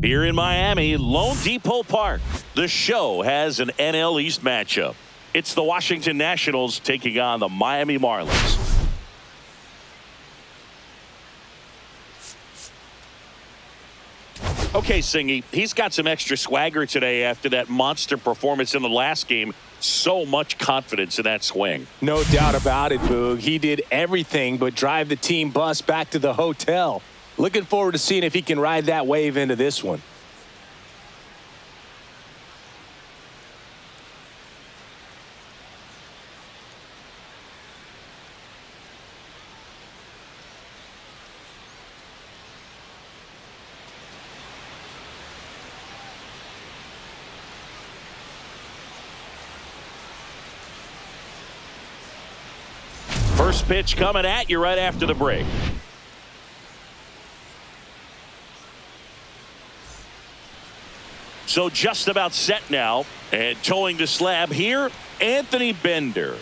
Here in Miami, Lone Depot Park, the show has an NL East matchup. It's the Washington Nationals taking on the Miami Marlins. Okay, Singy, he's got some extra swagger today after that monster performance in the last game. So much confidence in that swing. No doubt about it, Boog. He did everything but drive the team bus back to the hotel. Looking forward to seeing if he can ride that wave into this one. First pitch coming at you right after the break. So just about set now, and towing the slab here, Anthony Bender.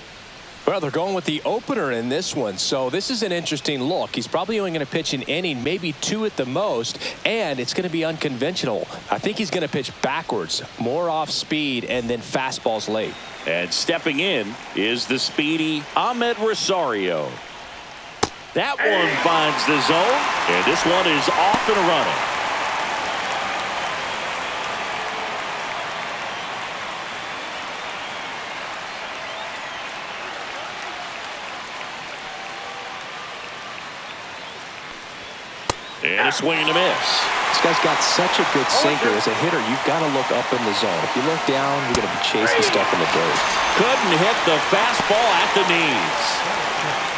Well, they're going with the opener in this one, so this is an interesting look. He's probably only going to pitch an inning, maybe two at the most, and it's going to be unconventional. I think he's going to pitch backwards, more off speed, and then fastballs late. And stepping in is the speedy Ahmed Rosario. That one finds the zone, and this one is off and running. And a swing and a miss. This guy's got such a good sinker. As a hitter, you've got to look up in the zone. If you look down, you're going to be chasing stuff in the dirt. Couldn't hit the fastball at the knees.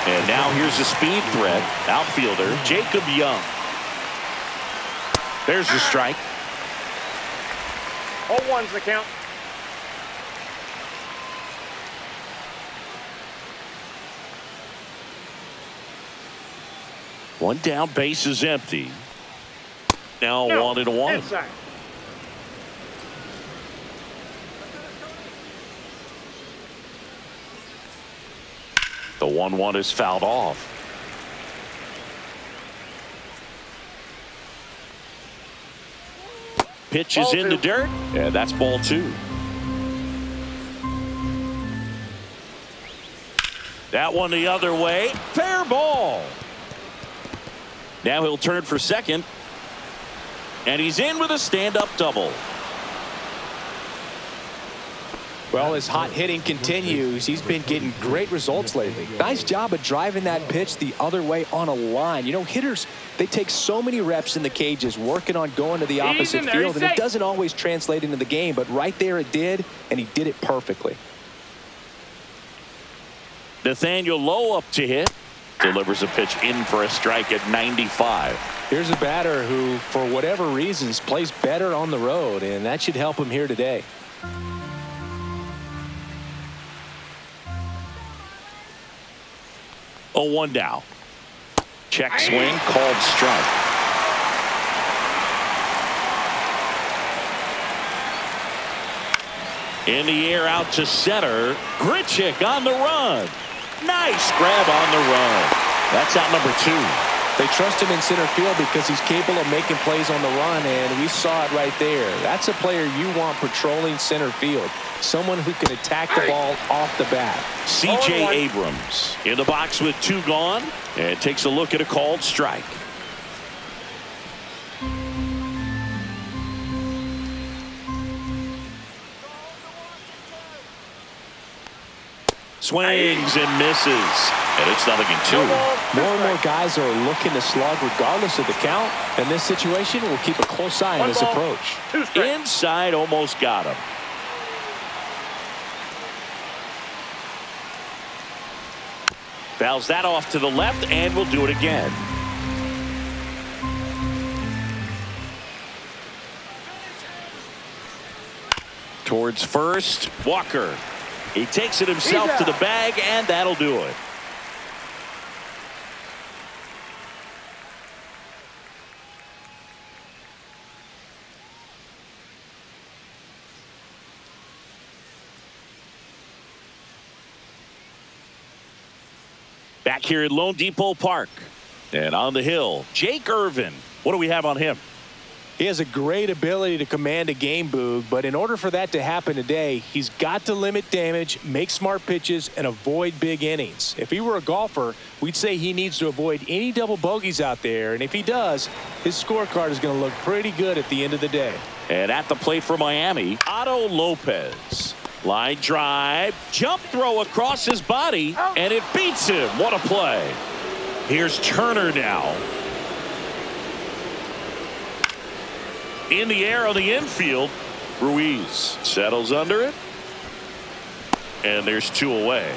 And now here's a speed threat. Outfielder Jacob Young. There's the strike. 0-1's the count. One down, base is empty. Now 1-1. Inside. The 1-1 is fouled off. Pitch is in the dirt, and that's ball 2. That one the other way. Fair ball. Now he'll turn for second. And he's in with a stand-up double. Well, his hot hitting continues. He's been getting great results lately. Nice job of driving that pitch the other way on a line. You know, hitters, they take so many reps in the cages working on going to the opposite field, and it doesn't always translate into the game, but right there it did, and he did it perfectly. Nathaniel Lowe up to hit. Delivers a pitch in for a strike at 95. Here's a batter who, for whatever reasons, plays better on the road, and that should help him here today. Oh, 1 down. Check swing, called strike. In the air out to center. Grichuk on the run. Nice grab on the run. That's out number 2. They trust him in center field because he's capable of making plays on the run, and we saw it right there. That's a player you want patrolling center field. Someone who can attack the ball off the bat. C.J. Abrams in the box with 2 gone, and takes a look at a called strike. Swings and misses, and it's 0-2. More and more guys are looking to slug regardless of the count. In this situation, we'll keep a close eye on his approach. Inside, almost got him. Fouls that off to the left, and we'll do it again. Towards first, Walker. He takes it himself to the bag, and that'll do it. Back here at Lone Depot Park. And on the hill, Jake Irvin. What do we have on him? He has a great ability to command a game, Boog, but in order for that to happen today, he's got to limit damage, make smart pitches, and avoid big innings. If he were a golfer, we'd say he needs to avoid any double bogeys out there, and if he does, his scorecard is going to look pretty good at the end of the day. And at the plate for Miami, Otto Lopez. Line drive, jump throw across his body, and it beats him. What a play. Here's Turner now. In the air on the infield, Ruiz settles under it. And there's 2 away.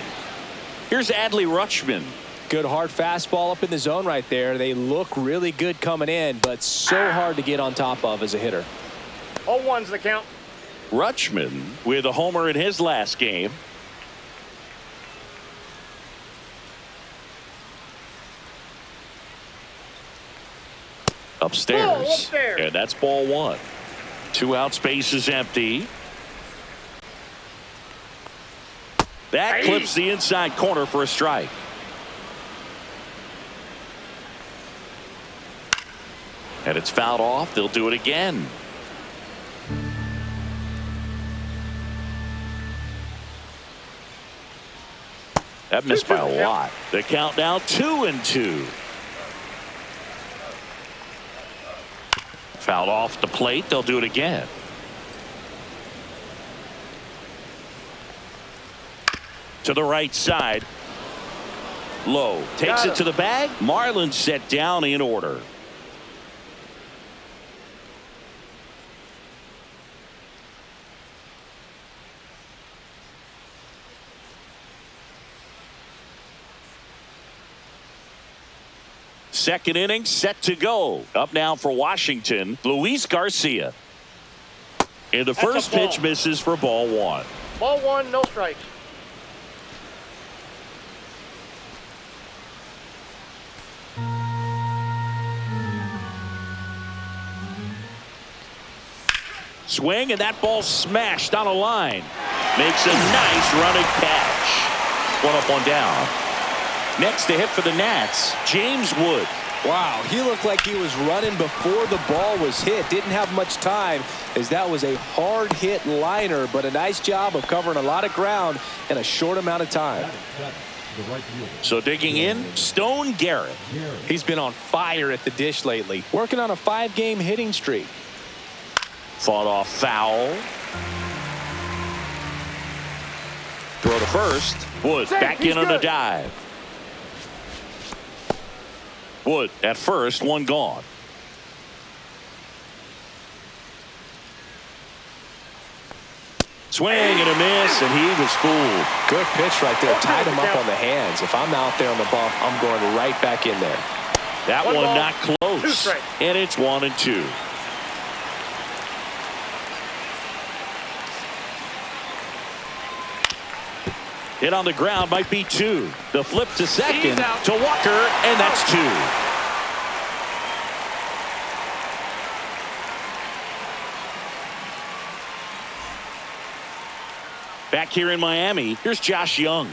Here's Adley Rutschman. Good hard fastball up in the zone right there. They look really good coming in, but so hard to get on top of as a hitter. 0-1's the count. Rutschman with a homer in his last game. Upstairs. And that's ball 1. 2 outs, base is empty. That clips the inside corner for a strike. And it's fouled off. They'll do it again. That missed by a lot. The count now 2-2. Fouled off the plate. They'll do it again. To the right side. Low takes it to the bag. Marlins set down in order. Second inning set to go. Up now for Washington, Luis Garcia. And the first pitch misses for ball 1. Ball 1, no strikes. Swing, and that ball smashed on a line. Makes a nice running catch. 1 up, 1 down. Next to hit for the Nats, James Wood. Wow, he looked like he was running before the ball was hit. Didn't have much time as that was a hard hit liner, but a nice job of covering a lot of ground in a short amount of time. So digging in, Stone Garrett. He's been on fire at the dish lately, working on a 5-game hitting streak. Fought off foul. Throw to first. Wood back in on a dive. Wood at first, 1 gone. Swing and a miss, and he was fooled. Good pitch right there. Tied him up on the hands. If I'm out there on the bump, I'm going right back in there. That one ball, not close. And it's 1-2. Hit on the ground might be 2. The flip to second to Walker, and that's 2. Back here in Miami, here's Josh Young.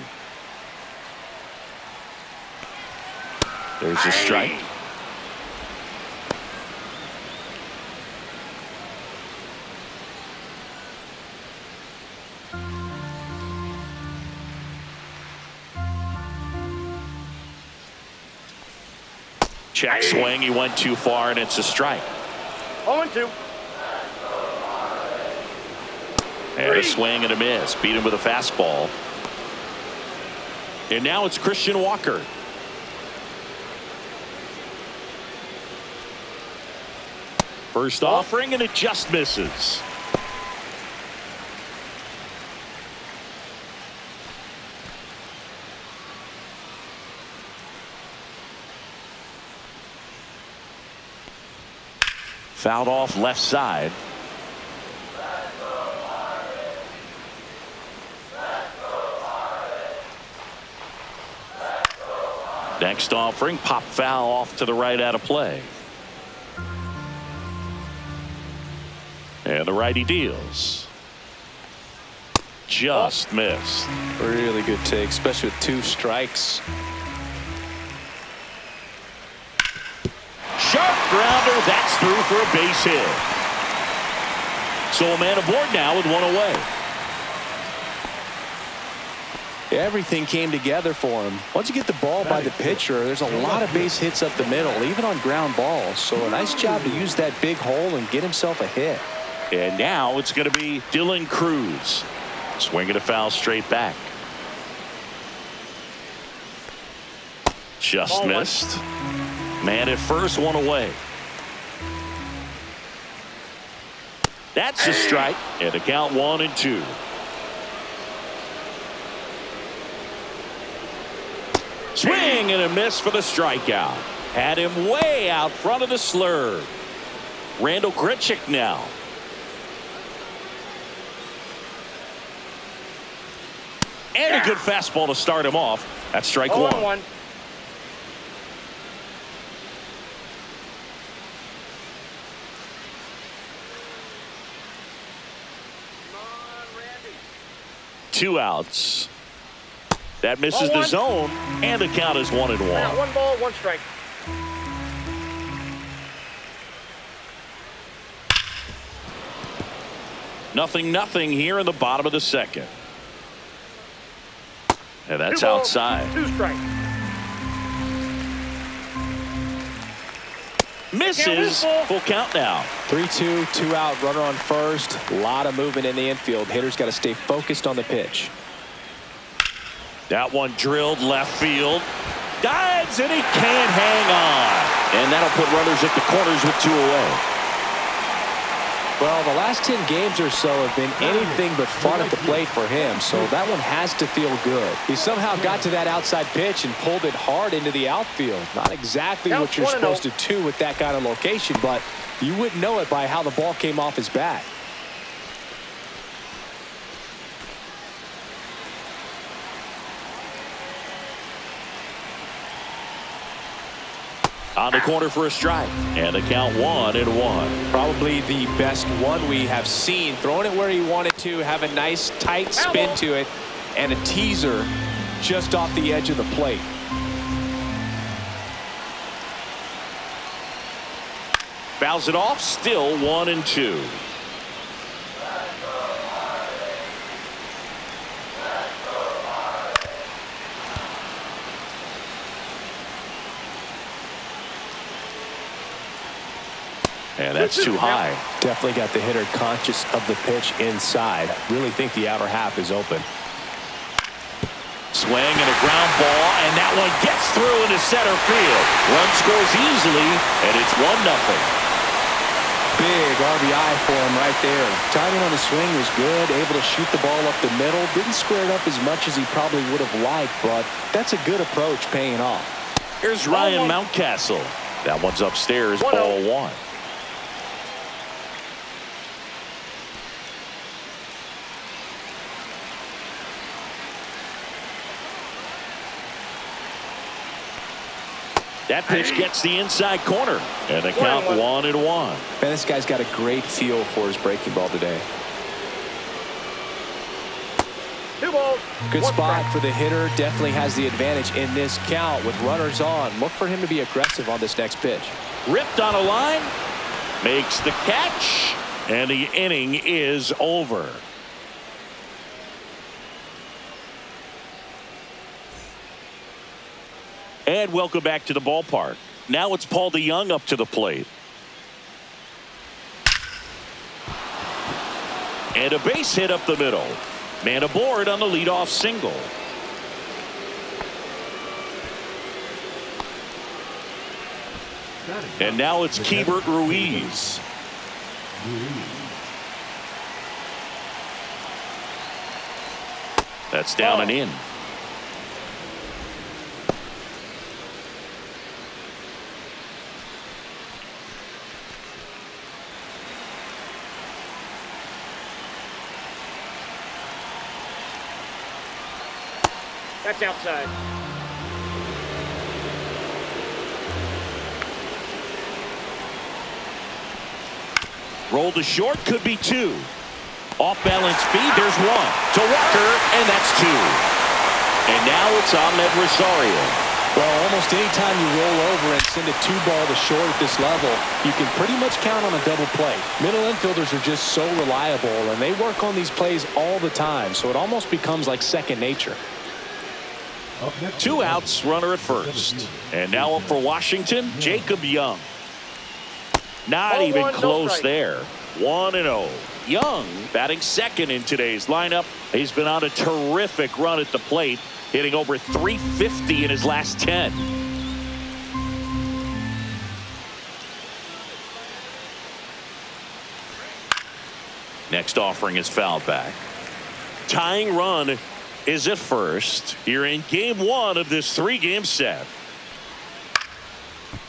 There's a strike. Check swing. He went too far, and it's a strike. 0-2. And a swing and a miss. Beat him with a fastball. And now it's Christian Walker. First offering, and it just misses. Fouled off left side. Next offering, pop foul off to the right out of play. And the righty deals. Just missed. Really good take, especially with 2 strikes. Sharp grounder, that's 3. through for a base hit. So a man aboard now with one away. Everything came together for him. Once you get the ball by the pitcher, there's a lot of base hits up the middle, even on ground balls. So a nice job to use that big hole and get himself a hit. And now it's going to be Dylan Cruz. Swinging a foul straight back. Just missed. Man at first, one away. That's a strike. And a count 1-2. Swing and a miss for the strikeout. Had him way out front of the slurve. Randall Grichuk now. And a good fastball to start him off. That's strike one. 0-1. Two outs. That misses the zone, and the count is 1-1. 1 ball, 1 strike. Nothing here in the bottom of the second. And that's 2 balls, outside. 2 strikes. Misses. Full count now. 3-2, 2 out, runner on first. A lot of movement in the infield. Hitter's got to stay focused on the pitch. That one drilled left field. Dives, and he can't hang on. And that'll put runners at the corners with 2 away. Well, the last 10 games or so have been anything but fun at the plate for him, so that one has to feel good. He somehow got to that outside pitch and pulled it hard into the outfield. Not exactly what you're supposed to do with that kind of location, but you wouldn't know it by how the ball came off his bat. On the corner for a strike. And the count 1-1. Probably the best one we have seen. Throwing it where he wanted to, have a nice tight spin to it, and a teaser just off the edge of the plate. Fouls it off. Still 1-2. And that's too high. Definitely got the hitter conscious of the pitch inside. Really think the outer half is open. Swing and a ground ball, and that one gets through into center field. Run scores easily, and it's 1-0. Big RBI for him right there. Timing on the swing was good, able to shoot the ball up the middle. Didn't square it up as much as he probably would have liked, but that's a good approach paying off. Here's Ryan Mountcastle. That one's upstairs, ball 1. That pitch gets the inside corner, and the count 1-1. Man, this guy's got a great feel for his breaking ball today. 2 balls. Good spot for the hitter. Definitely has the advantage in this count with runners on. Look for him to be aggressive on this next pitch. Ripped on a line, makes the catch, and the inning is over. And welcome back to the ballpark. Now it's Paul DeYoung up to the plate. And a base hit up the middle. Man aboard on the leadoff single. And now it's Keibert Ruiz. That's down and in. That's outside. Rolled to short, could be 2. Off balance feed, there's 1. To Walker, and that's 2. And now it's Ahmed Rosario. Well, almost any time you roll over and send a 2-ball to short at this level, you can pretty much count on a double play. Middle infielders are just so reliable, and they work on these plays all the time, so it almost becomes like second nature. 2 outs, runner at first. And now up for Washington, Jacob Young. Not even close there. 1-0. Young batting second in today's lineup. He's been on a terrific run at the plate, hitting over .350 in his last 10. Next offering is fouled back. Tying run is at first. You're in game 1 of this 3-game set.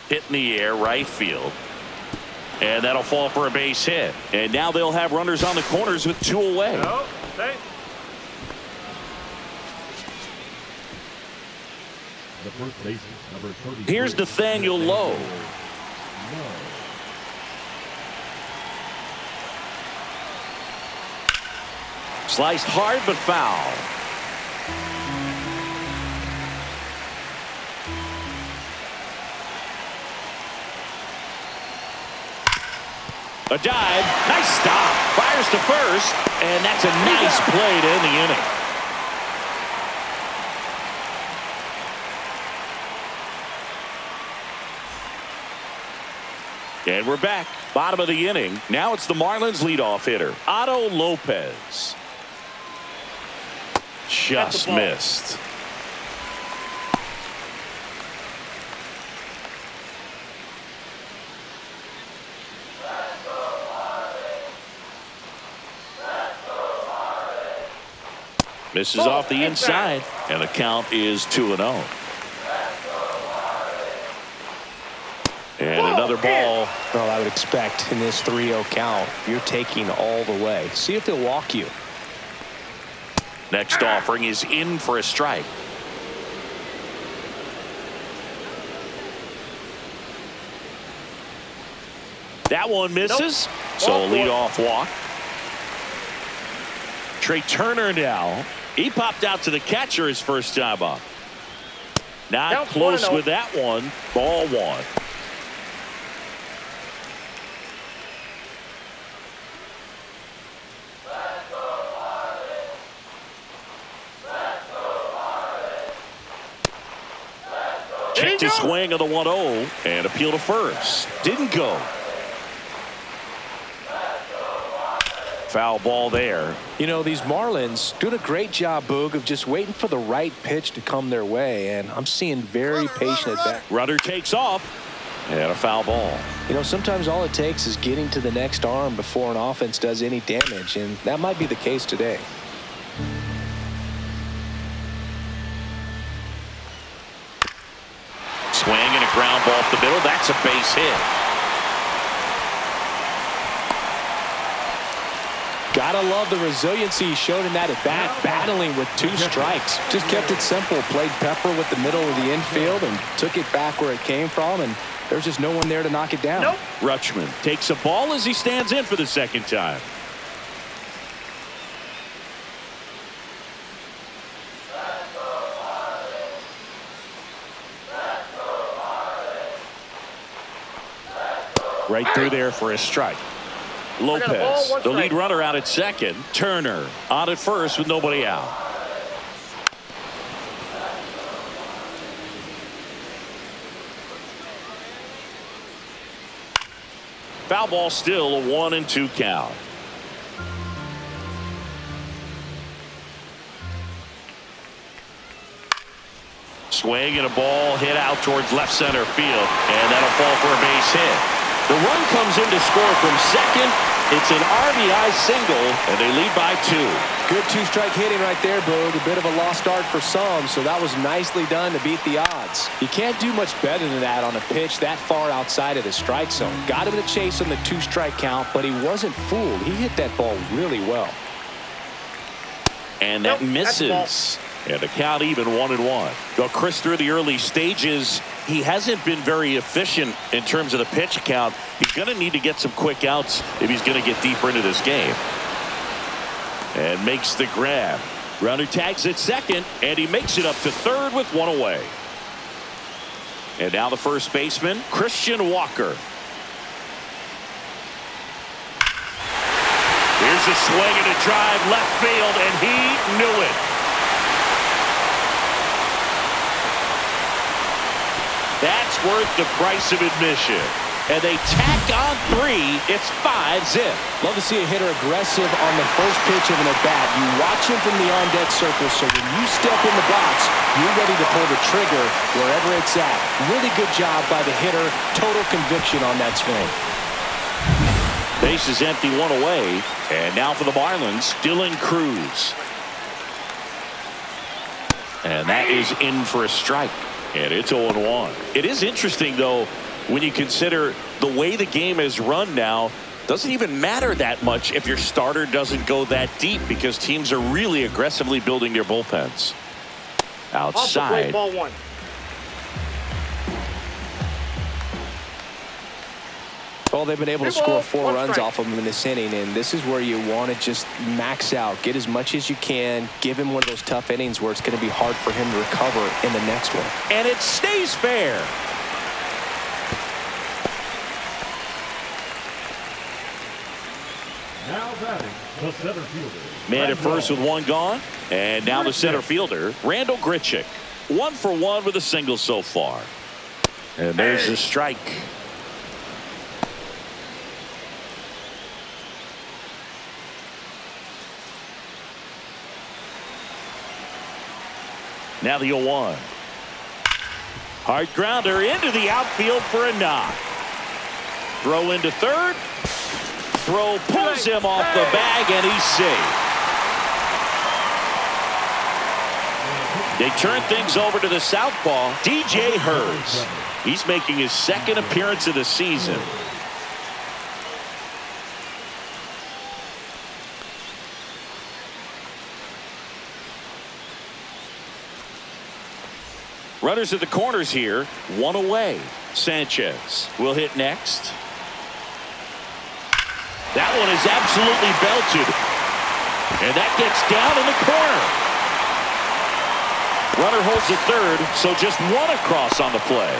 Hit in the air, right field. And that'll fall for a base hit. And now they'll have runners on the corners with 2 away. No, stay. The first baseman, number 33. Here's Nathaniel Lowe. Sliced hard but foul. A dive, nice stop, fires to first, and that's a nice play to end the inning. And we're back, bottom of the inning. Now it's the Marlins leadoff hitter, Otto Lopez. Just missed. Misses off the inside, and the count is 2-0. And another ball. Well, I would expect in this 3-0 count, you're taking all the way. See if they'll walk you. Next offering is in for a strike. That one misses. So a leadoff walk. Trey Turner now. He popped out to the catcher his first time up. Not close with that one. Ball 1. Checked his swing of the 1-0 and appeal to first. Didn't go. Foul ball there. You know, these Marlins doing a great job, Boog, of just waiting for the right pitch to come their way, and I'm seeing very patient at bat. Runner takes off, and a foul ball. You know, sometimes all it takes is getting to the next arm before an offense does any damage, and that might be the case today. Swing and a ground ball up the middle. That's a base hit. Gotta love the resiliency he showed in that at bat, battling with 2 strikes. Just kept it simple, played pepper with the middle of the infield and took it back where it came from, and there's just no one there to knock it down. Rutschman takes a ball as he stands in for the second time. Right through there for a strike. Lopez, the lead runner, out at second. Turner on at first with nobody out. Foul ball, still a 1-2 count. Swing and a ball hit out towards left center field, and that'll fall for a base hit. The run comes in to score from second. It's an RBI single, and they lead by 2. Good 2-strike hitting right there, Boog. A bit of a lost art for some, so that was nicely done to beat the odds. You can't do much better than that on a pitch that far outside of the strike zone. Got him in a chase on the 2-strike count, but he wasn't fooled. He hit that ball really well. And that misses. And the count even 1-1. Well, Chris, through the early stages, he hasn't been very efficient in terms of the pitch count. He's going to need to get some quick outs if he's going to get deeper into this game. And makes the grab. Runner tags at second, and he makes it up to third with 1 away. And now the first baseman, Christian Walker. Here's a swing and a drive left field, and he knew it. That's worth the price of admission. And they tack on 3. It's 5-zip. Love to see a hitter aggressive on the first pitch of an at-bat. You watch him from the on-deck circle, so when you step in the box, you're ready to pull the trigger wherever it's at. Really good job by the hitter. Total conviction on that swing. Base is empty, 1 away. And now for the Marlins, Dylan Cruz. And that is in for a strike. And it's 0-1. It is interesting, though, when you consider the way the game is run now. Doesn't even matter that much if your starter doesn't go that deep, because teams are really aggressively building their bullpens. Outside. Ball 1. Well, they've been able to score 4 runs off of him in this inning, and this is where you want to just max out. Get as much as you can. Give him one of those tough innings where it's going to be hard for him to recover in the next one. And it stays fair. Now batting, the center fielder. Man at first with 1 gone. And now the center fielder, Randall Grichuk. 1 for 1 with a single so far. And there's the strike. Now the 0-1. Hard grounder into the outfield for a knock. Throw into third. Throw pulls him off the bag, and he's safe. They turn things over to the southpaw, DJ Hurts. He's making his 2nd appearance of the season. Runners at the corners here, 1 away. Sanchez will hit next. That one is absolutely belted. And that gets down in the corner. Runner holds at third, so just 1 across on the play.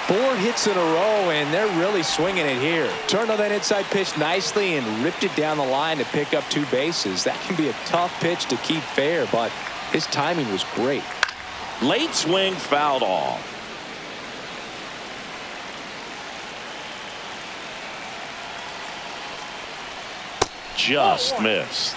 4 hits in a row, and they're really swinging it here. Turned on that inside pitch nicely and ripped it down the line to pick up 2 bases. That can be a tough pitch to keep fair, but his timing was great. Late swing fouled off. Just missed.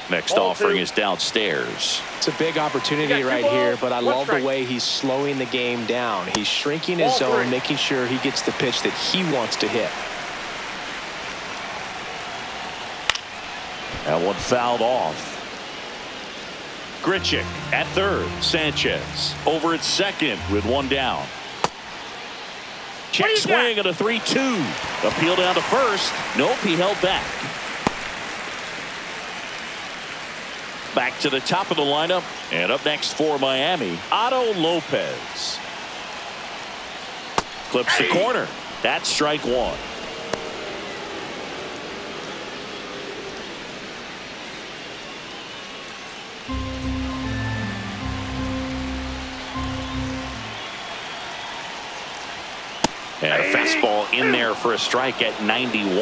Next offering is downstairs. It's a big opportunity right here, but I love the way he's slowing the game down. He's shrinking his zone, making sure he gets the pitch that he wants to hit. That one fouled off. Grichuk at third. Sanchez over at second with 1 down. Check swing and a 3-2. Appeal down to first. Nope, he held back. Back to the top of the lineup. And up next for Miami, Otto Lopez. Clips the corner. That's strike 1. And a fastball in there for a strike at 91.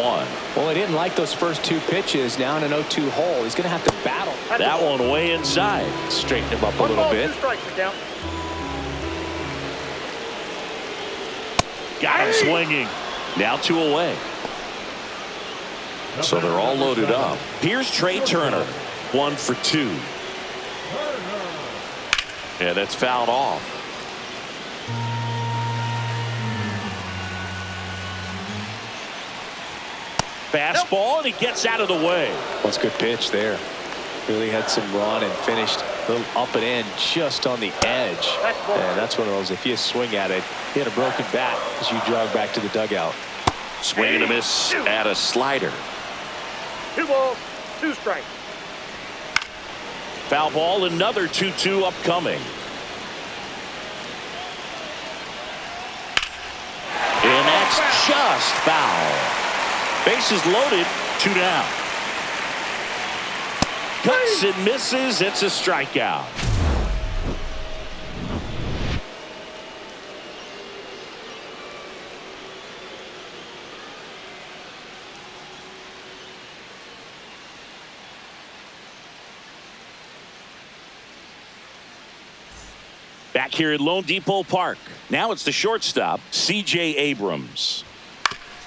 Well, he didn't like those first 2 pitches. Now in an 0-2 hole, he's going to have to battle. That one way inside. Straighten him up a little bit. Got him swinging. Now 2 away. So they're all loaded up. Here's Trey Turner. 1 for 2. Yeah, that's fouled off. Fastball, and he gets out of the way. That's a good pitch there. Really had some run and finished a little up and in just on the edge. And that's one of those, if you swing at it, he had a broken bat as you jog back to the dugout. Swing and a miss at a slider. 2 balls, 2 strikes. Foul ball, another 2-2 upcoming. And that's just foul. Bases loaded, 2 down. Cuts and misses. It's a strikeout. Back here at Lone Depot Park. Now it's the shortstop, C.J. Abrams.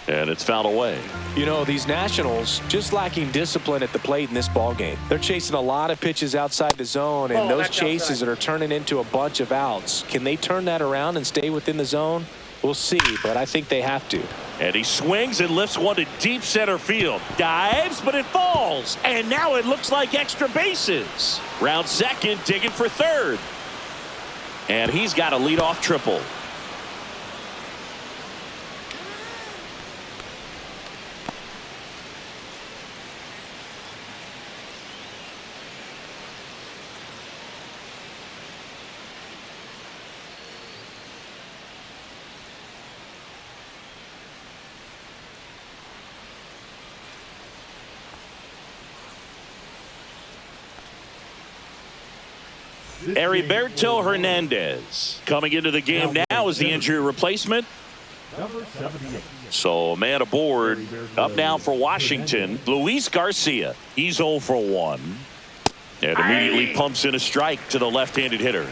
And it's fouled away. You know, these Nationals just lacking discipline at the plate in this ballgame. They're chasing a lot of pitches outside the zone, and those chases that are turning into a bunch of outs. Can they turn that around and stay within the zone? We'll see, but I think they have to. And he swings and lifts one to deep center field. Dives, but it falls. And now it looks like extra bases. Round second, digging for third. And he's got a leadoff triple. Heriberto Hernandez coming into the game now as the injury replacement. Number 78. So a man aboard. Up now for Washington, Luis Garcia. He's 0 for 1. And immediately pumps in a strike to the left-handed hitter.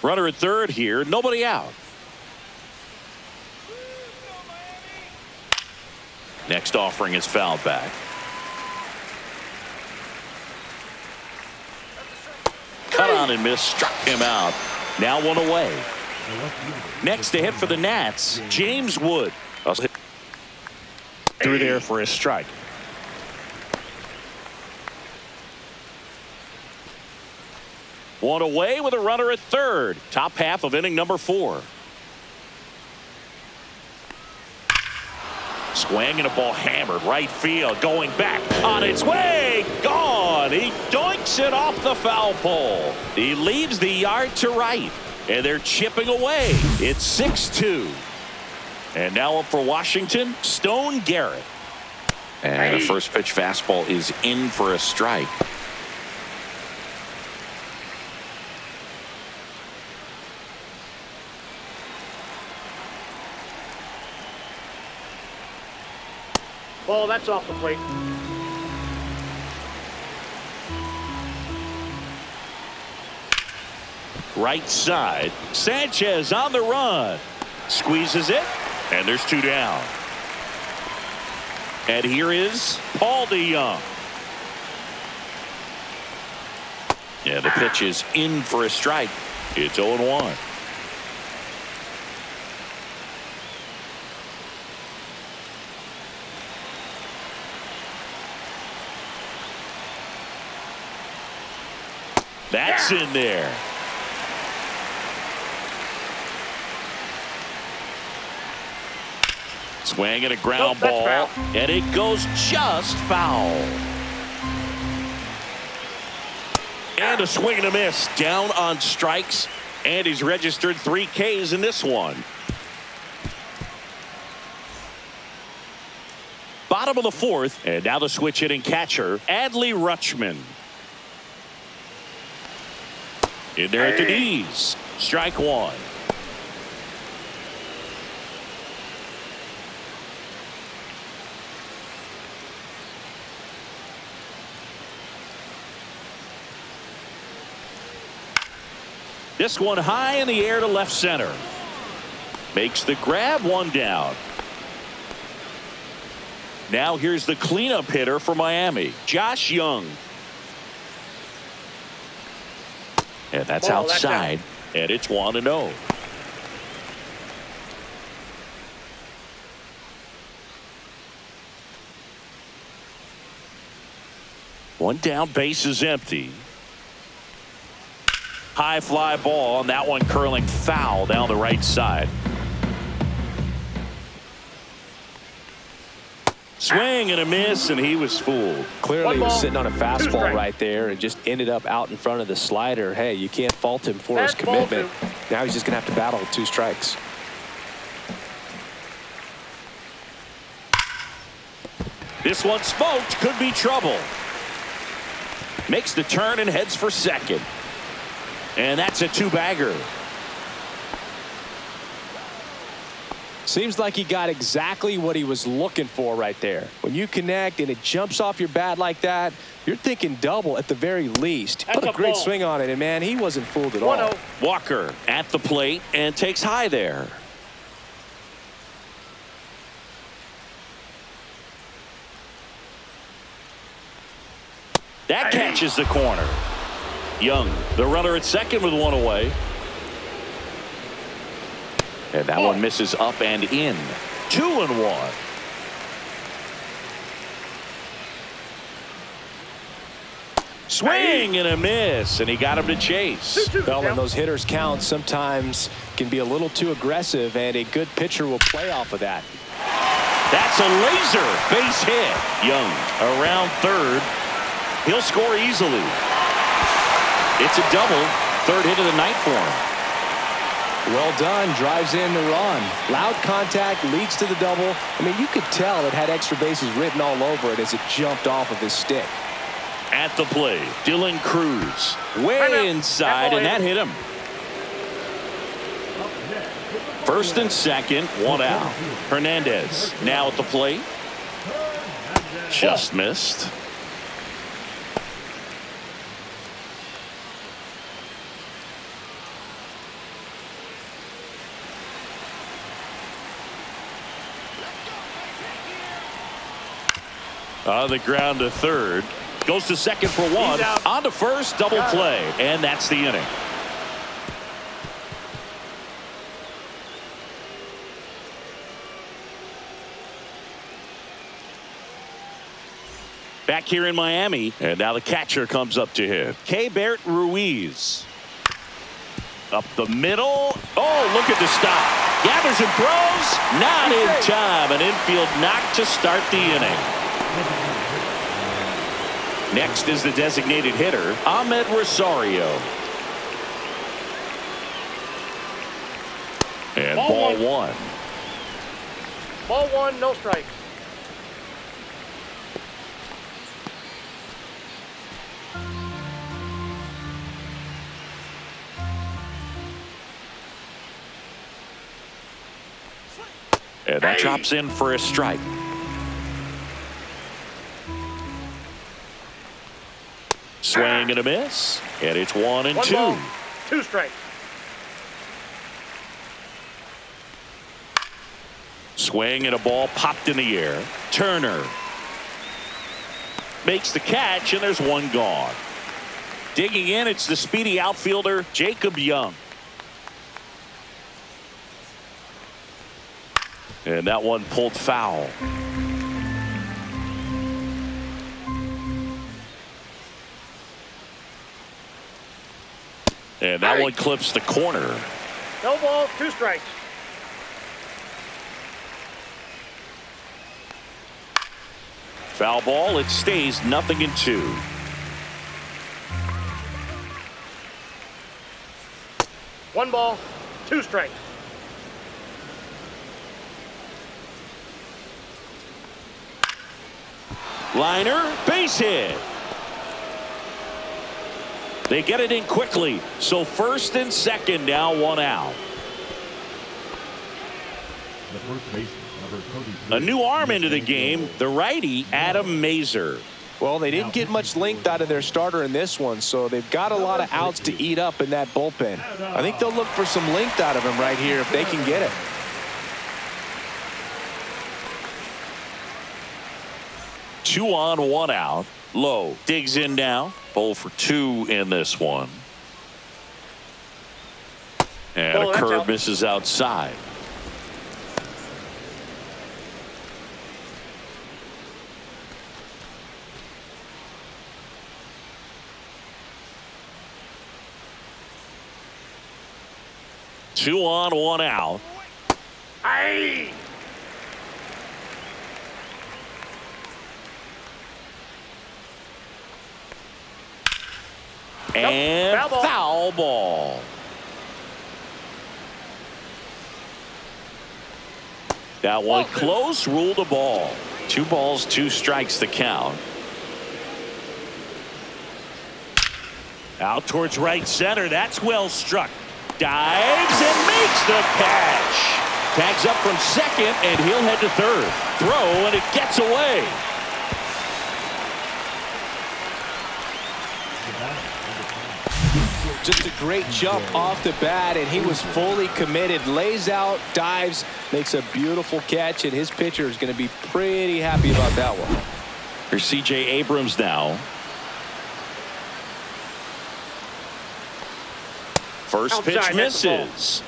Runner at third here, nobody out. Next offering is fouled back. Cut on and miss, struck him out. Now one away. Next to hit for the Nats, James Wood. Through there for a strike. One away with a runner at third. Top half of inning number 4. Swing and a ball hammered right field, going back on its way, gone. He doinks it off the foul pole. He leaves the yard to right, and they're chipping away. It's 6-2. And now up for Washington, Stone Garrett. And a first pitch fastball is in for a strike. Ball, that's off the plate. Right side, Sanchez on the run. Squeezes it, and there's 2 down. And here is Paul DeYoung. Yeah, the pitch is in for a strike. It's 0-1. That's in there. Swing and a ground ball, and it goes just foul. And a swing and a miss, down on strikes, and he's registered 3 Ks in this one. Bottom of the 4th, and now the switch hitting catcher, Adley Rutschman. In there at the knees. Strike 1. This one high in the air to left center. Makes the grab, 1 down. Now here's the cleanup hitter for Miami, Josh Young. And that's outside, and it's 1-0. One down, base is empty. High fly ball, and that one curling foul down the right side. Swing and a miss, and he was fooled. Clearly he was sitting on a fastball right there and just ended up out in front of the slider. Hey, you can't fault him for his commitment. Now he's just going to have to battle with 2 strikes. This one smoked. Could be trouble. Makes the turn and heads for second. And that's a two-bagger. Seems like he got exactly what he was looking for right there. When you connect and it jumps off your bat like that, you're thinking double at the very least. Put a great swing on it, and man, he wasn't fooled at all. Walker at the plate and takes high there. That catches the corner. Young, the runner at second with one away. And that one misses up and in. 2-1. Swing and a miss, and he got him to chase. Well, when those hitters count, sometimes can be a little too aggressive, and a good pitcher will play off of that. That's a laser base hit. Young around third. He'll score easily. It's a double. Third hit of the night for him. Well done. Drives in the run. Loud contact leads to the double. I mean, you could tell it had extra bases written all over it as it jumped off of his stick. At the plate, Dylan Cruz way inside, and that hit him. First and second, one out. Hernandez now at the plate. Just missed. On the ground to third. Goes to second for one. On to first, double play. And that's the inning. Back here in Miami. And now the catcher comes up to hit. Keibert Ruiz. Up the middle. Oh, look at the stop. Gathers and throws. Not in time. An infield knock to start the inning. Next is the designated hitter, Ahmed Rosario. And ball one. Ball one, no strikes. And that chops in for a strike. Swing and a miss. And it's 1-2. Ball, 2 strikes. Swing and a ball popped in the air. Turner makes the catch, and there's one gone. Digging in, it's the speedy outfielder, Jacob Young. And that one pulled foul. And that one clips the corner. No ball, 2 strikes. Foul ball. It stays 0-2. One ball, 2 strikes. Liner, base hit. They get it in quickly. So first and second, now one out. The first baseman, number 33. A new arm into the game, the righty, Adam Mazer. Well, they didn't get much length out of their starter in this one, so they've got a lot of outs to eat up in that bullpen. I think they'll look for some length out of him right here if they can get it. Two on, one out. Low digs in now. 0 for 2 in this one. And a curve misses outside. Two on, one out. Aye. And Nope, foul ball. That one close, ruled a ball. 2 balls, 2 strikes the count. Out towards right center. That's well struck. Dives and makes the catch. Tags up from second, and he'll head to third. Throw, and it gets away. Just a great jump off the bat, and he was fully committed. Lays out, dives, makes a beautiful catch, and his pitcher is going to be pretty happy about that one. Here's C.J. Abrams now. First pitch Outside, that's the ball. misses.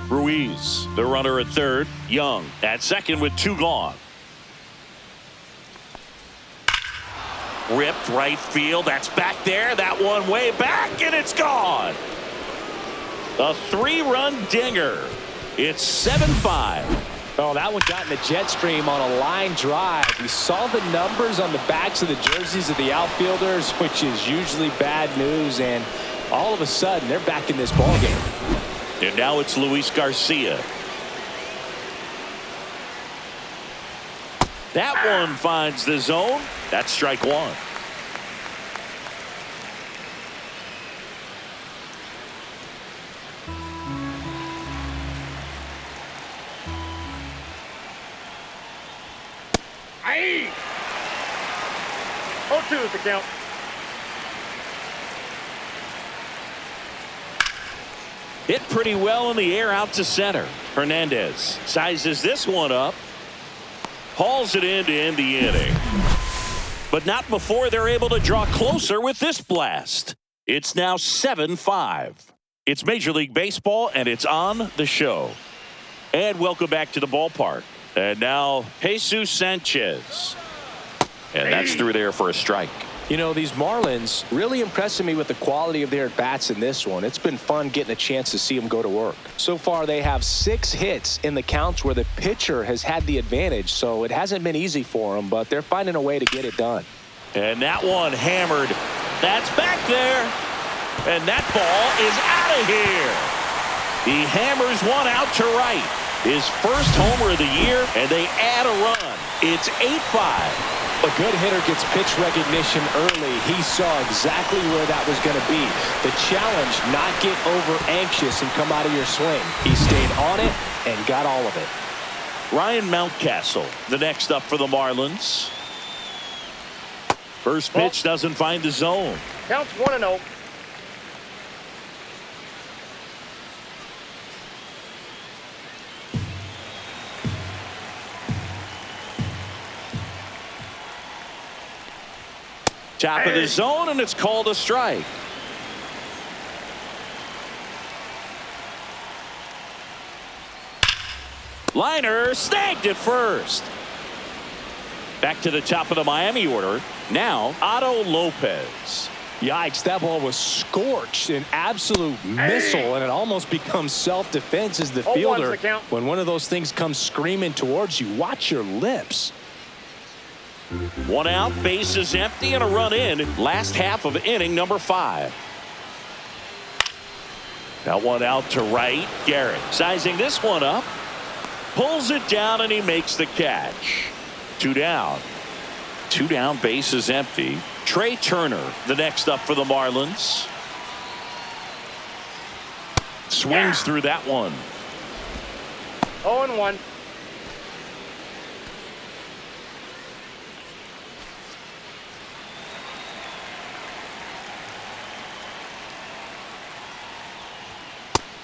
Ruiz, the runner at third. Young at second with 2 gone. Ripped right field. That's back there. That one way back, and it's gone. A 3-run dinger. It's 7-5. Oh, that one got in the jet stream on a line drive. We saw the numbers on the backs of the jerseys of the outfielders, which is usually bad news, and all of a sudden they're back in this ball game. And now it's Luis Garcia. That one finds the zone. That's strike 1. Aye. 0-2 is the count. Hit pretty well in the air out to center. Hernandez sizes this one up. Hauls it in to end the inning. But not before they're able to draw closer with this blast. It's now 7-5. It's Major League Baseball, and it's on the show. And welcome back to the ballpark. And now Jesus Sanchez. And that's through there for a strike. You know, these Marlins really impressing me with the quality of their at-bats in this one. It's been fun getting a chance to see them go to work. So far, they have 6 hits in the counts where the pitcher has had the advantage, so it hasn't been easy for them, but they're finding a way to get it done. And that one hammered. That's back there. And that ball is out of here. He hammers one out to right. His first homer of the year, and they add a run. It's 8-5. A good hitter gets pitch recognition early. He saw exactly where that was going to be. The challenge, not get over anxious and come out of your swing. He stayed on it and got all of it. Ryan Mountcastle, the next up for the Marlins. First pitch doesn't find the zone. Counts 1-0. Top of the zone, and it's called a strike. Liner snagged at first. Back to the top of the Miami order. Now, Otto Lopez. Yikes, that ball was scorched, an absolute missile, and it almost becomes self-defense as the 0-1's fielder. the count. When one of those things comes screaming towards you, watch your lips. 1 out, bases empty, and a run in. Last half of inning number 5. That one out to right. Garrett sizing this one up. Pulls it down, and he makes the catch. 2 down. 2 down, bases empty. Trey Turner, the next up for the Marlins. Swings through that one. 0-1.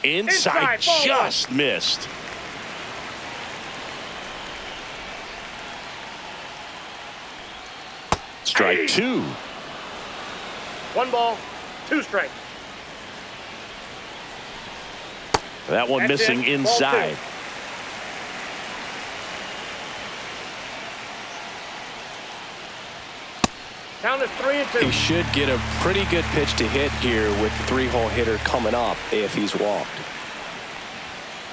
Inside, ball just missed. Strike 2. 1 ball, 2 strikes. That one That's missing it. inside. Count is 3-2. He should get a pretty good pitch to hit here with the 3-hole hitter coming up if he's walked.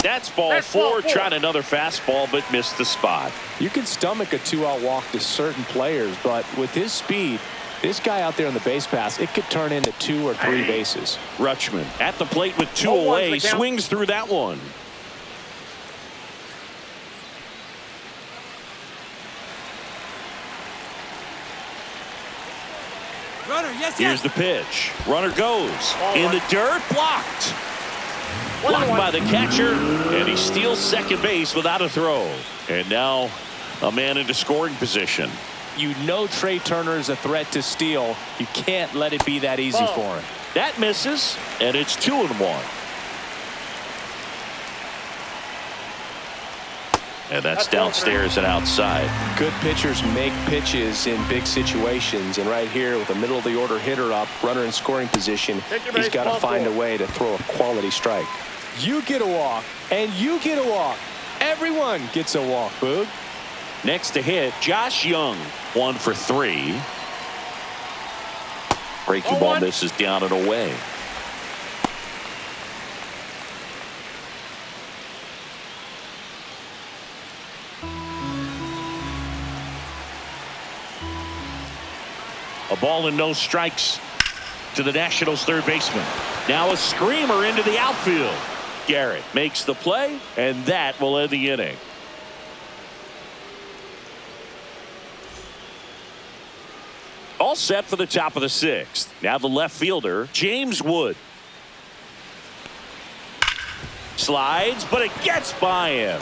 That's ball 4. Tried another fastball, but missed the spot. You can stomach a 2-out walk to certain players, but with his speed, This guy out there on the base pass, it could turn into 2 or 3 bases. Rutschman at the plate with 2 0-1's away, the count. swings through that one. Runner, yes, Here's the pitch. Runner goes in the dirt, blocked. Blocked by the catcher, and he steals second base without a throw. And now a man into scoring position. You know Trey Turner is a threat to steal. You can't let it be that easy for him. That misses, and it's 2-1. And that's downstairs and outside. Good pitchers make pitches in big situations, and right here with a middle of the order hitter up, runner in scoring position, he's got to find a way to throw a quality strike. You get a walk, and you get a walk. Everyone gets a walk, Boog. Next to hit, Josh Young, 1 for 3. Breaking ball misses down and away. A ball and no strikes to the Nationals' third baseman. Now a screamer into the outfield. Garrett makes the play, and that will end the inning. All set for the top of the 6th. Now the left fielder, James Wood. Slides, but it gets by him.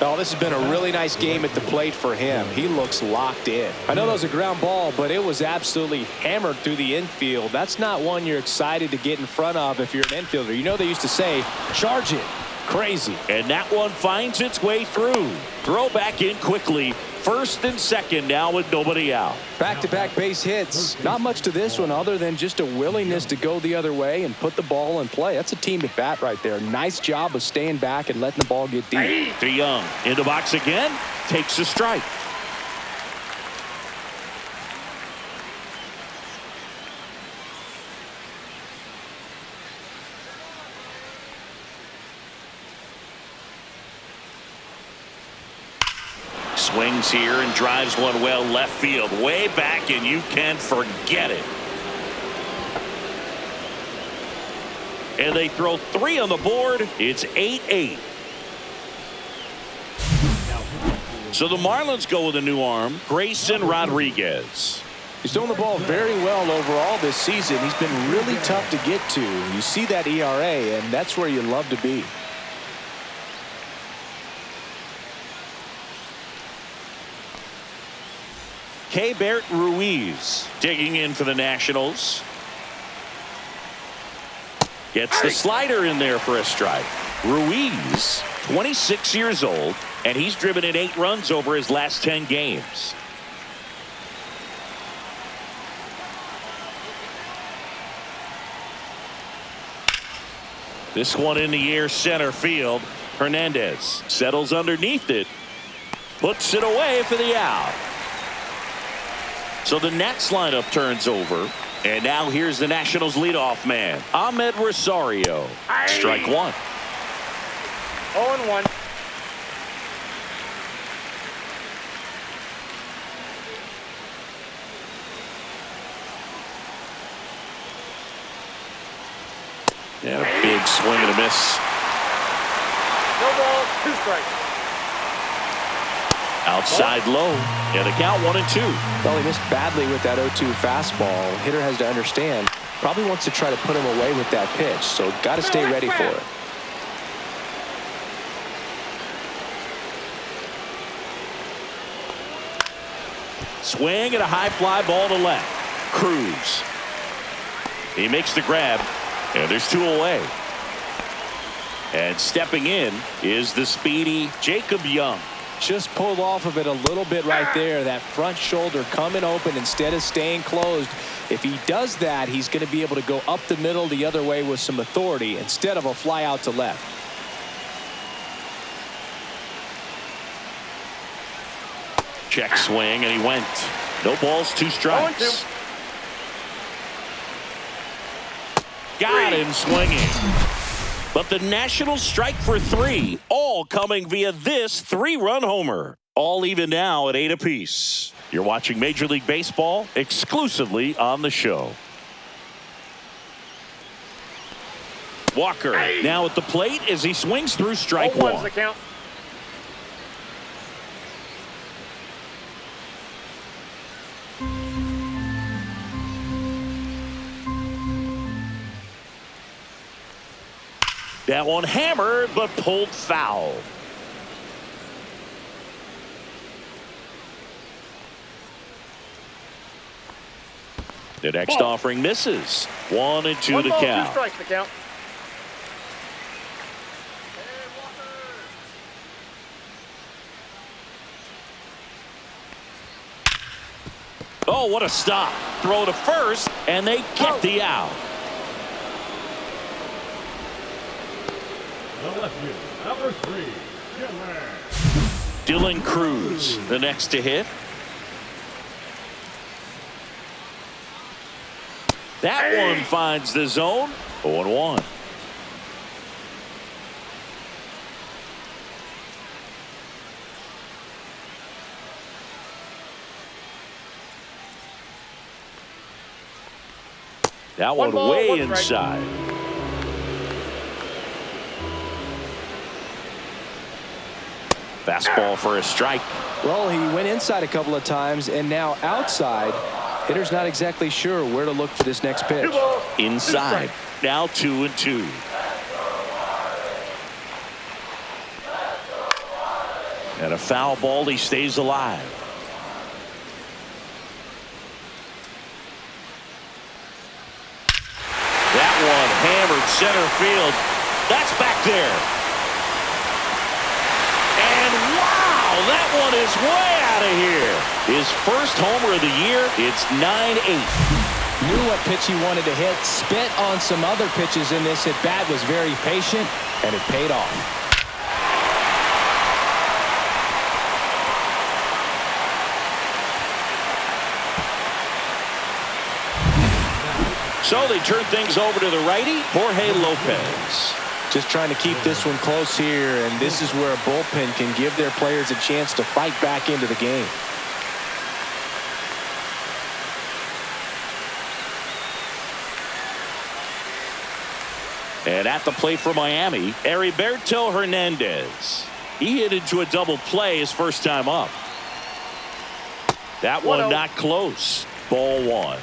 Oh, this has been a really nice game at the plate for him. He looks locked in. I know that was a ground ball, but it was absolutely hammered through the infield. That's not one you're excited to get in front of if you're an infielder. You know they used to say, charge it. Crazy. And that one finds its way through. Throw back in quickly. First and second now with nobody out. Back-to-back base hits. Not much to this one other than just a willingness to go the other way and put the ball in play. That's a team at bat right there. Nice job of staying back and letting the ball get deep. To Young. In the box again. Takes a strike. Swings here and drives one well left field, way back, and you can forget it. And they throw 3 on the board. It's 8-8. So the Marlins go with a new arm, Grayson Rodriguez. He's throwing the ball very well overall this season. He's been really tough to get to. You see that ERA, and that's where you love to be. Keibert Ruiz digging in for the Nationals. Gets the slider in there for a strike. Ruiz, 26 years old, and he's driven in 8 runs over his last 10 games. This one in the air center field. Hernandez settles underneath it. Puts it away for the out. So the Nats lineup turns over. And now here's the Nationals leadoff man, Ahmed Rosario. Strike 1. 0-1. And a big swing and a miss. No ball, 2 strikes. Outside low. And the count 1-2. Well, he missed badly with that 0-2 fastball. Hitter has to understand. Probably wants to try to put him away with that pitch. So got to stay ready for it. Swing and a high fly ball to left. Cruz. He makes the grab. And there's 2 away. And stepping in is the speedy Jacob Young. Just pulled off of it a little bit right there. That front shoulder coming open instead of staying closed. If he does that, he's going to be able to go up the middle the other way with some authority instead of a fly out to left. Check swing, and he went. No balls, 2 strikes. 0-2. Got him swinging. But the Nationals strike for 3, all coming via this 3-run homer. All even now at 8 apiece. You're watching Major League Baseball exclusively on the show. Walker now at the plate as he swings through strike 1. The count. That one hammered but pulled foul. The next offering misses. 1-2 One the ball, count. 2 strikes the count. Oh, what a stop. Throw to first, and they get the out. The left field, number 3, Dylan Cruz, the next to hit. That one finds the zone. 0-1. That one ball, way 1 strike. inside. Fastball for a strike. Well, he went inside a couple of times, and now outside. Hitter's not exactly sure where to look for this next pitch. 2 balls, 2 Inside. strikes. Now 2-2. And a foul ball. He stays alive. That one hammered center field. That's back there. And wow, that one is way out of here. His first homer of the year. It's 9-8. Knew what pitch he wanted to hit. Spent on some other pitches in this at bat. Was very patient, and it paid off. So they turn things over to the righty, Jorge Lopez. Just trying to keep this one close here, and this is where a bullpen can give their players a chance to fight back into the game. And at the plate for Miami, Heriberto Hernandez. He hit into a double play his first time up. That one not close. Ball 1.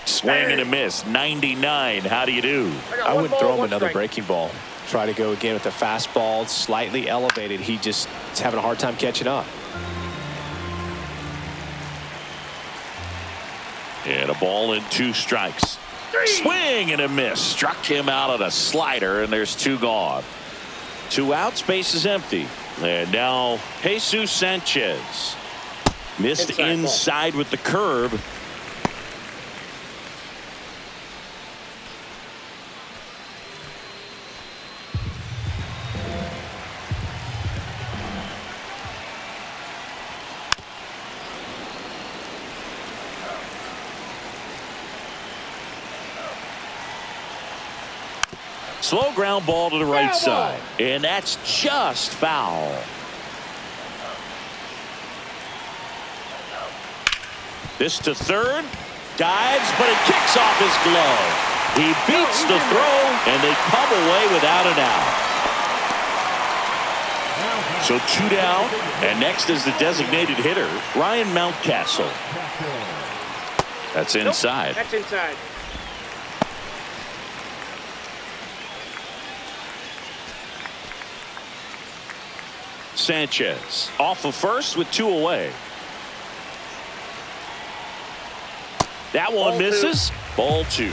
Swing and a miss. 99. How do you do? I would throw him another breaking ball. Try to go again with the fastball, slightly elevated. He just is having a hard time catching up. And a ball and 2 strikes. Swing and a miss. Struck him out on a slider, and there's 2 gone. 2 outs, base is empty. And now Jesus Sanchez. Missed inside with the curve. Slow ground ball to the right side. And that's just foul. This to third. Dives, but it kicks off his glove. He beats the throw, and they come away without an out. So 2 down, and next is the designated hitter, Ryan Mountcastle. That's inside. That's inside. Sanchez off of first with 2 away. That one misses. Ball 2.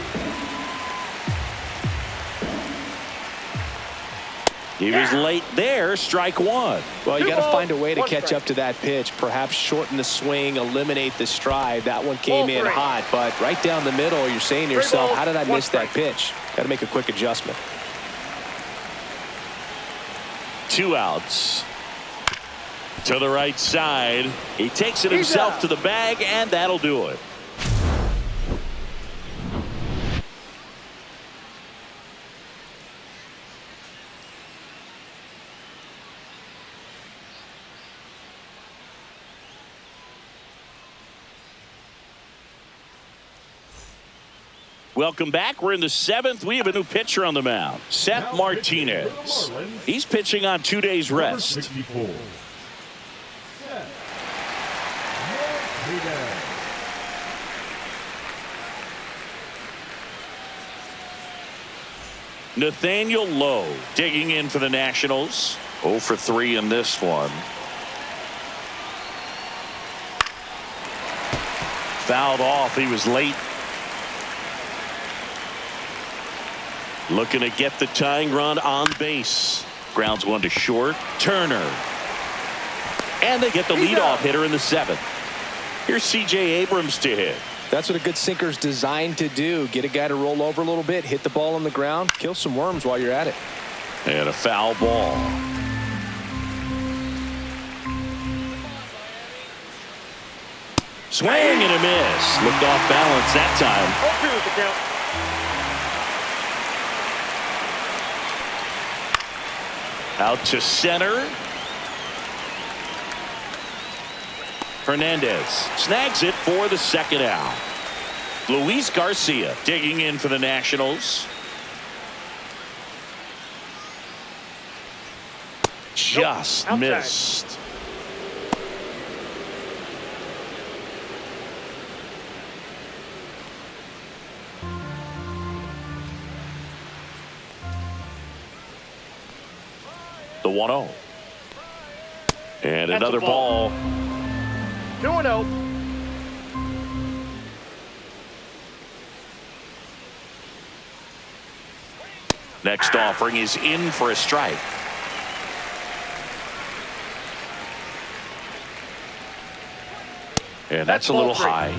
He was late there. Strike 1. Well, you got to find a way to catch up to that pitch. Perhaps shorten the swing, eliminate the stride. That one came in hot, but right down the middle, you're saying to yourself, how did I miss that pitch? Got to make a quick adjustment. 2 outs. To the right side. He takes it himself to the bag, and that'll do it. Welcome back. We're in the 7th. We have a new pitcher on the mound, Seth Martinez. He's pitching on 2 days rest. Number 64. Seth Martinez. Nathaniel Lowe digging in for the Nationals. 0 for 3 in this one. Fouled off. He was late. Looking to get the tying run on base. Grounds one to short. Turner. And they get the leadoff hitter in the 7th. Here's C.J. Abrams to hit. That's what a good sinker's designed to do. Get a guy to roll over a little bit, hit the ball on the ground, kill some worms while you're at it. And a foul ball. Swing and a miss. Looked off balance that time. 0-2 is the count. Out to center. Hernandez snags it for the 2nd out. Luis Garcia digging in for the Nationals. Just missed. The 1-0. And That's another a ball. 2-0. Next offering is in for a strike. And that's a little high.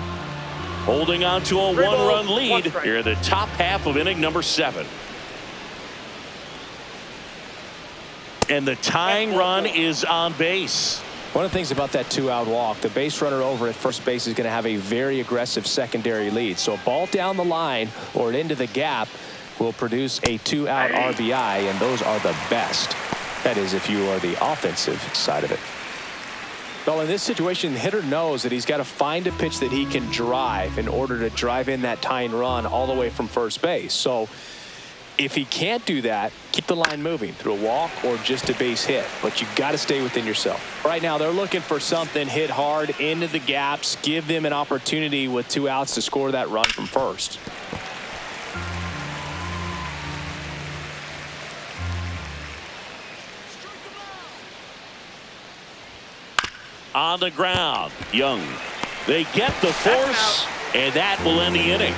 Holding on to a 1-run lead here in the top half of inning number 7. And the tying run is on base. One of the things about that 2-out walk, the base runner over at first base is going to have a very aggressive secondary lead. So a ball down the line or into the gap will produce a 2-out RBI, and those are the best. That is, if you are the offensive side of it. Well, in this situation, the hitter knows that he's got to find a pitch that he can drive in order to drive in that tying run all the way from first base. So if he can't do that, keep the line moving through a walk or just a base hit. But you got to stay within yourself. Right now, they're looking for something hit hard into the gaps, give them an opportunity with 2 outs to score that run from first. On the ground, Young. They get the force, and that will end the inning.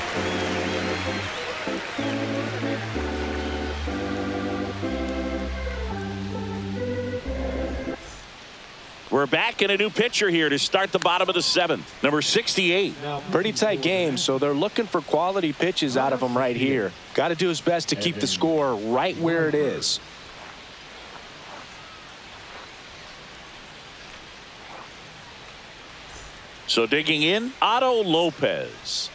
We're back in a new pitcher here to start the bottom of the 7th. Number 68. Pretty tight game, so they're looking for quality pitches out of him right here. Got to do his best to keep the score right where it is. So digging in, Otto Lopez.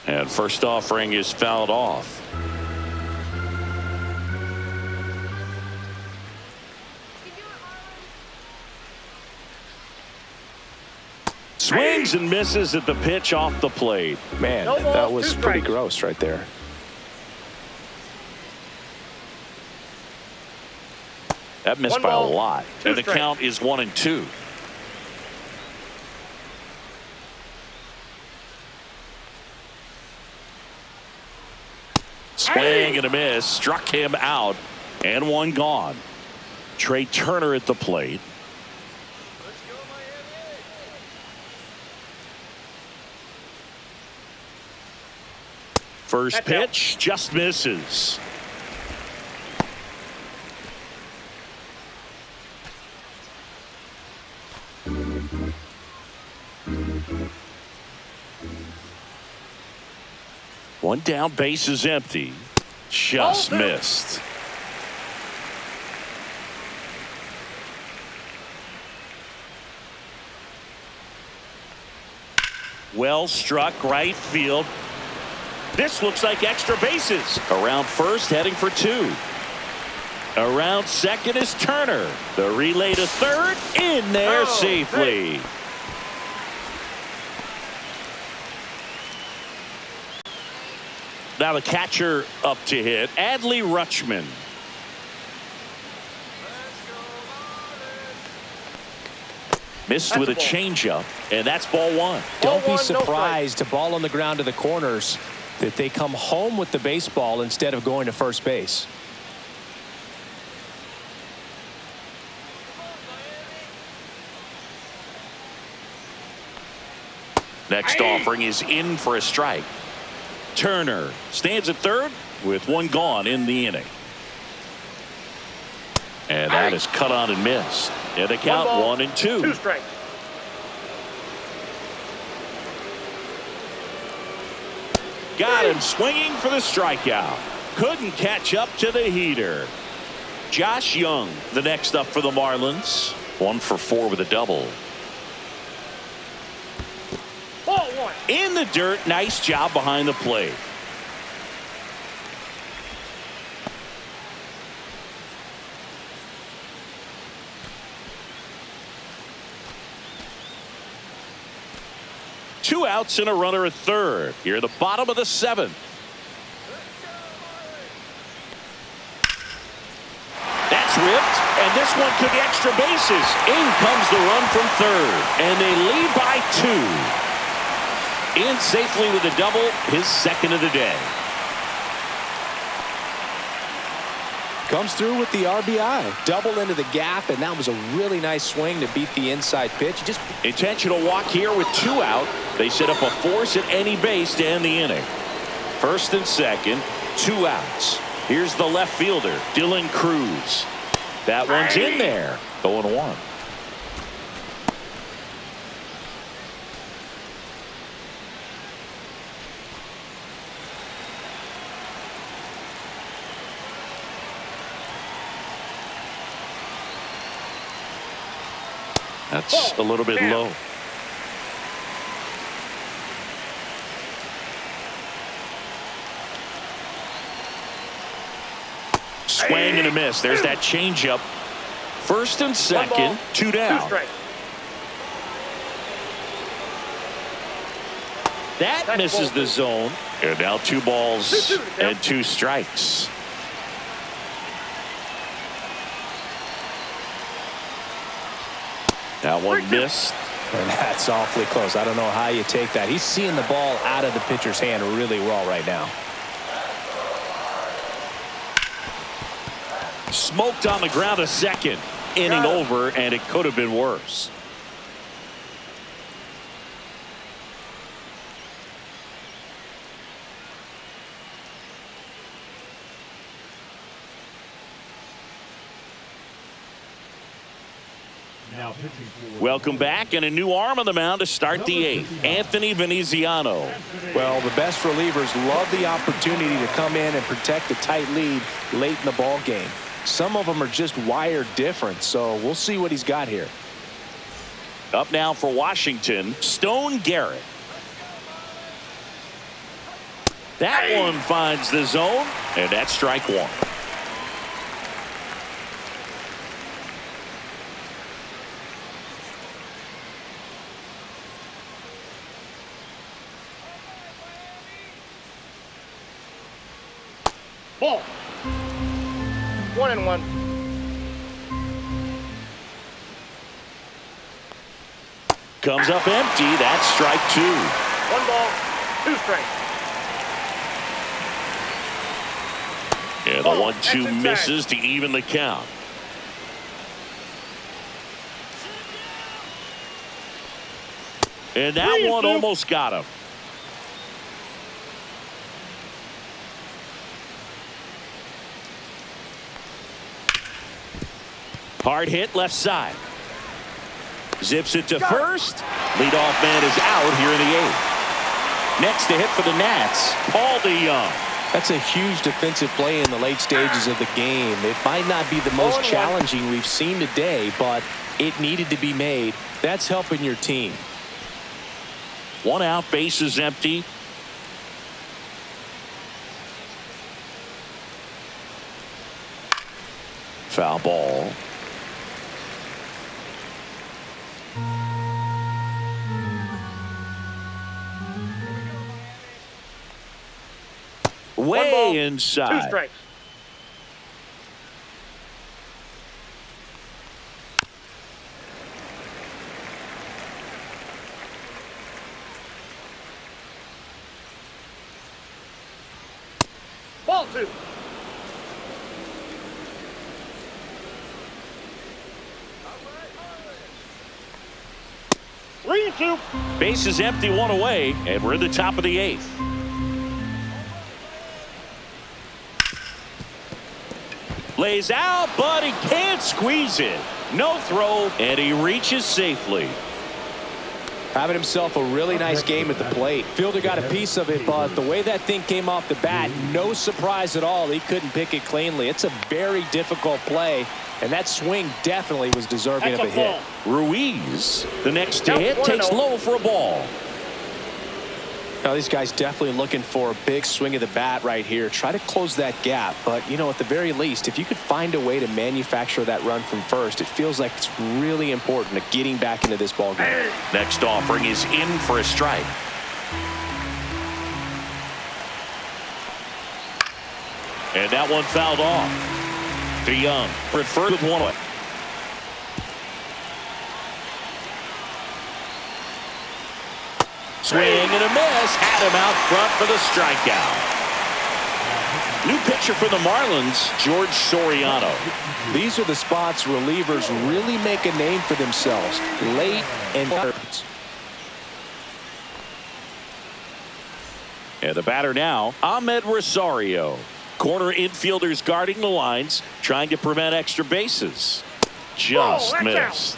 And first offering is fouled off. Swings and misses at the pitch off the plate. Man, that was pretty gross right there. That missed by a lot. And the count is 1-2. Swing and a miss. Struck him out. And one gone. Trey Turner at the plate. First pitch just misses. One down, base is empty. Just missed. Well struck right field. This looks like extra bases. Around first, heading for two. Around second is Turner. The relay to third, in there safely. Hey. Now the catcher up to hit, Adley Rutschman. Missed with a changeup, and that's ball one. Don't be surprised to ball on the ground to the corners that they come home with the baseball instead of going to first base. Next offering is in for a strike. Turner stands at third with one gone in the inning. And that is cut on and missed. And the count 1-2. 2 strikes. Got him swinging for the strikeout. Couldn't catch up to the heater. Josh Young, the next up for the Marlins. 1 for 4 with a double. Ball one. In the dirt, nice job behind the plate. Two outs and a runner at third. Here at the bottom of the 7th. That's ripped, and this one to the extra bases. In comes the run from third, and they lead by 2. In safely with a double, his second of the day. Comes through with the RBI. Double into the gap, and that was a really nice swing to beat the inside pitch. Just intentional walk here with 2 out. They set up a force at any base to end the inning. First and second, 2 outs. Here's the left fielder, Dylan Cruz. That one's in there. 0-1. That's a little bit low. Swing and a miss. There's that changeup. First and second, 2 down. That misses the zone. And now 2 balls and 2 strikes. That one missed. And that's awfully close. I don't know how you take that. He's seeing the ball out of the pitcher's hand really well right now. Smoked on the ground a second. Inning over, and it could have been worse. Welcome back, and a new arm on the mound to start the 8th. Anthony Veneziano. Well, the best relievers love the opportunity to come in and protect a tight lead late in the ball game. Some of them are just wired different, so we'll see what he's got here. Up now for Washington, Stone Garrett. That one finds the zone, and that's strike 1. Ball. 1-1. Comes up empty. That's strike 2. 1 ball, 2 strikes. And the 1-2 misses to even the count. And that one almost got him. Hard hit left side. Zips it to first. Leadoff man is out here in the 8th. Next to hit for the Nats, Paul DeYoung. That's a huge defensive play in the late stages of the game. It might not be the most challenging we've seen today, but it needed to be made. That's helping your team. 1 out, bases empty. Foul ball. Way inside. 2 strikes. Ball 2. Three, 2. Bases empty, 1 away, and we're in the top of the 8th. Lays out, but he can't squeeze it. No throw, and he reaches safely. Having himself a really nice game at the plate. Fielder got a piece of it, but the way that thing came off the bat, no surprise at all. He couldn't pick it cleanly. It's a very difficult play, and that swing definitely was deserving of a hit. Ruiz, the next to Count hit, 1-0. takes low for a ball. Now, these guys definitely looking for a big swing of the bat right here. Try to close that gap, but, you know, at the very least, if you could find a way to manufacture that run from first, it feels like it's really important to getting back into this ball game. Next offering is in for a strike. And that one fouled off. DeYoung preferred with 1 away. Swing and a miss. Had him out front for the strikeout. New pitcher for the Marlins, George Soriano. These are the spots relievers really make a name for themselves. Late and early. And the batter now, Ahmed Rosario. Corner infielders guarding the lines, trying to prevent extra bases. Just missed.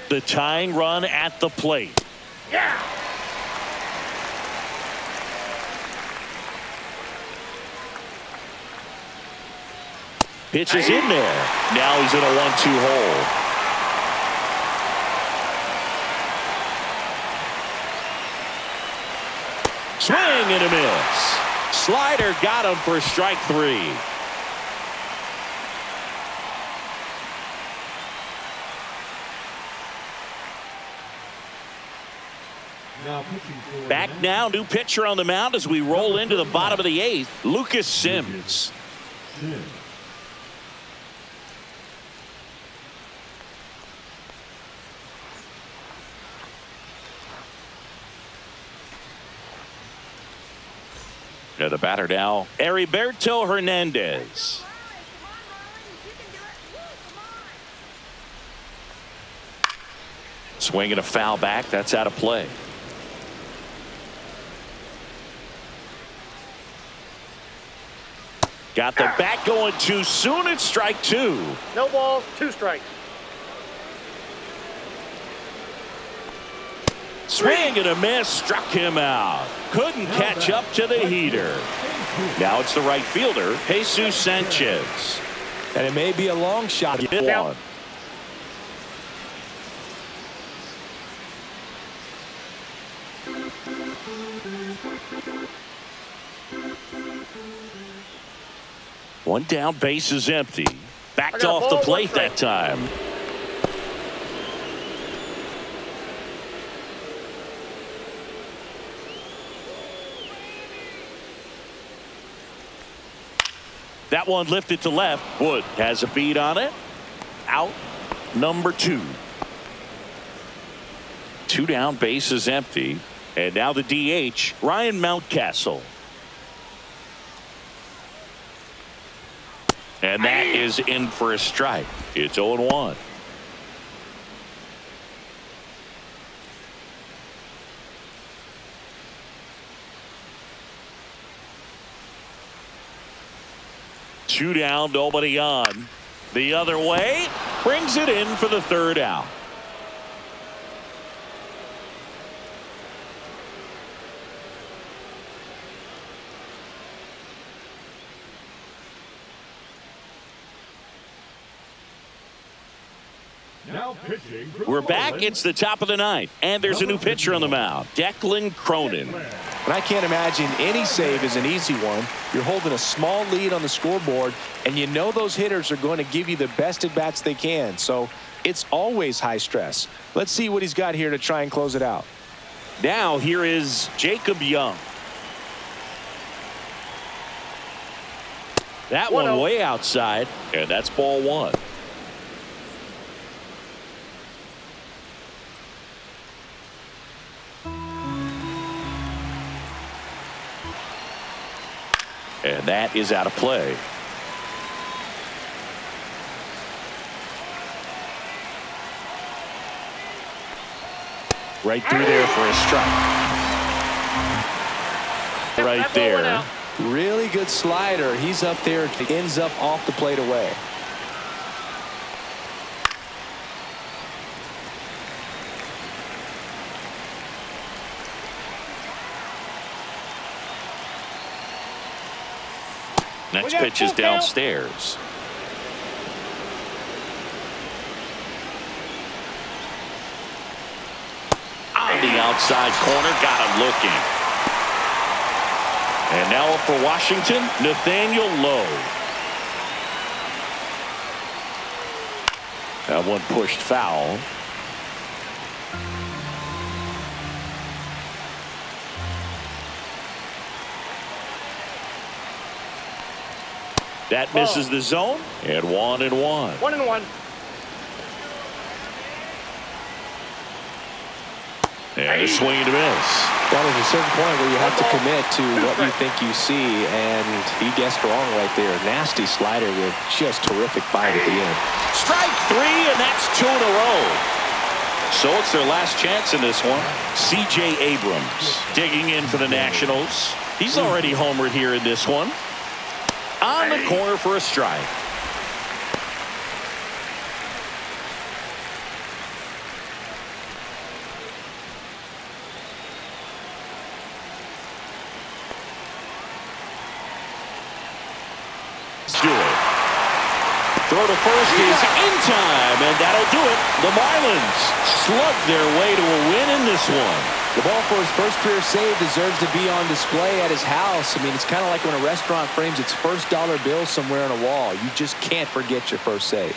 The tying run at the plate. Yeah. Pitch is in there. Now he's in a 1-2 hole. Swing and a miss. Slider got him for strike 3. Back now, new pitcher on the mound as we roll into the bottom of the 8th, Lucas Sims. Now the batter now, Heriberto Hernandez. Swinging a foul back, that's out of play. Got the bat going too soon. It's strike 2. No balls, 2 strikes. Swing and a miss, struck him out. Couldn't catch up to the heater. Now it's the right fielder, Jesus Sanchez. And it may be a long shot. One. One down, base is empty. Backed off the plate that time. That one lifted to left. Wood has a beat on it. Out number 2. 2 down, base is empty. And now the DH, Ryan Mountcastle. And that is in for a strike. It's 0-1. 2 down, nobody on. The other way, brings it in for the 3rd out. Now pitching for the We're back. Marlins, It's the top of the 9th, and there's a new pitcher on the mound, Declan Cronin. And I can't imagine any save is an easy one. You're holding a small lead on the scoreboard, and you know those hitters are going to give you the best at-bats they can. So it's always high stress. Let's see what he's got here to try and close it out. Now here is Jacob Young. That one 1-0. way outside, and that's ball 1. And that is out of play. Right through there for a strike. Right That ball went there. out. Really good slider. He's up there. Ends up off the plate away. Next got pitch is full count. downstairs. On the outside corner, got him looking. And now up for Washington, Nathaniel Lowe. That one pushed foul. That misses the zone, and 1-1. 1-1. And a swing and a miss. Well, there's a certain point where you have to commit to what you think you see, and he guessed wrong right there. Nasty slider with just terrific bite at the end. Strike 3, and that's 2 in a row. So it's their last chance in this one. C.J. Abrams digging in for the Nationals. He's already homered here in this one. On the corner for a strike. Do it. Throw to first is in time, and that'll do it. The Marlins slug their way to a win in this one. The ball for his first career save deserves to be on display at his house. I mean, it's kind of like when a restaurant frames its first dollar bill somewhere on a wall. You just can't forget your first save.